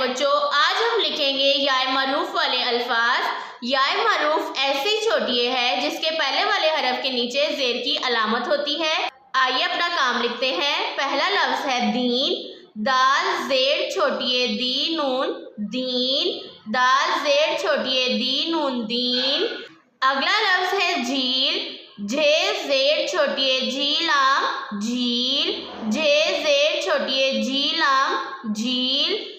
बच्चों, आज हम लिखेंगे याय मरूफ वाले अल्फाज। याय मरूफ ऐसी छोटी है जिसके पहले वाले हरफ के नीचे जेर की अलामत होती है। आइए अपना काम लिखते हैं। पहला लफ्ज है दीन, दाल जेर छोटी है दी नून दीन, दाल जेर छोटी है दी नून दीन। अगला लफ्ज है झील, झे जेर छोटी है झीलाम झील, झे जेर छोटी है झीलाम झील।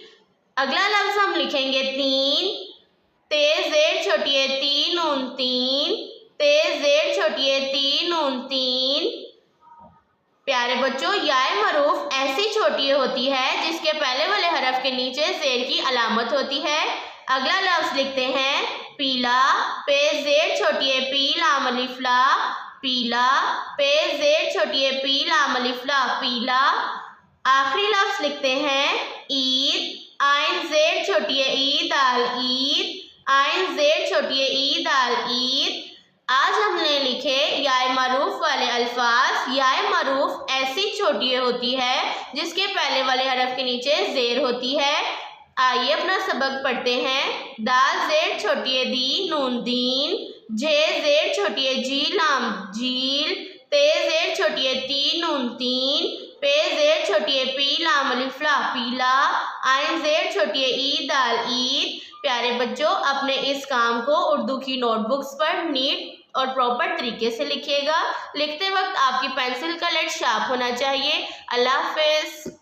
अगला लफ्ज हम लिखेंगे तीन, ते जेर छोटी है तीन नून तीन, ते जेर छोटी है तीन नून तीन। प्यारे बच्चों, याय मरूफ ऐसी छोटी होती है जिसके पहले वाले हरफ के नीचे जेर की अलामत होती है। अगला लफ्ज लिखते हैं पीला, पे जेर छोटी है पी लाम अलिफ ला पीला, पे जेर छोटी है पी लाम अलिफ ला पीला। आखिरी लफ्ज लिखते हैं ईद, आइन जेर छोटी है ईद आल ईद, आइन जेर छोटी है ईद आल ईद। आज हमने लिखे याय मरूफ वाले अल्फाज। याय मरूफ ऐसी छोटी होती है जिसके पहले वाले हरफ के नीचे जेर होती है। आइए अपना सबक पढ़ते हैं। दाल जेर छोटी है दी नून दीन, झे जेर छोटी है झीलाम झील, ते जेर छोटी है ती नून तीन, पे जेर छोटी है पी लाम अलिफ ला पीला, आइन जेर छोटी है ईद आल ईद। प्यारे बच्चों, अपने इस काम को उर्दू की नोटबुक्स पर नीट और प्रॉपर तरीके से लिखिएगा। लिखते वक्त आपकी पेंसिल का लेड शार्प होना चाहिए। अल्लाह हाफिज़।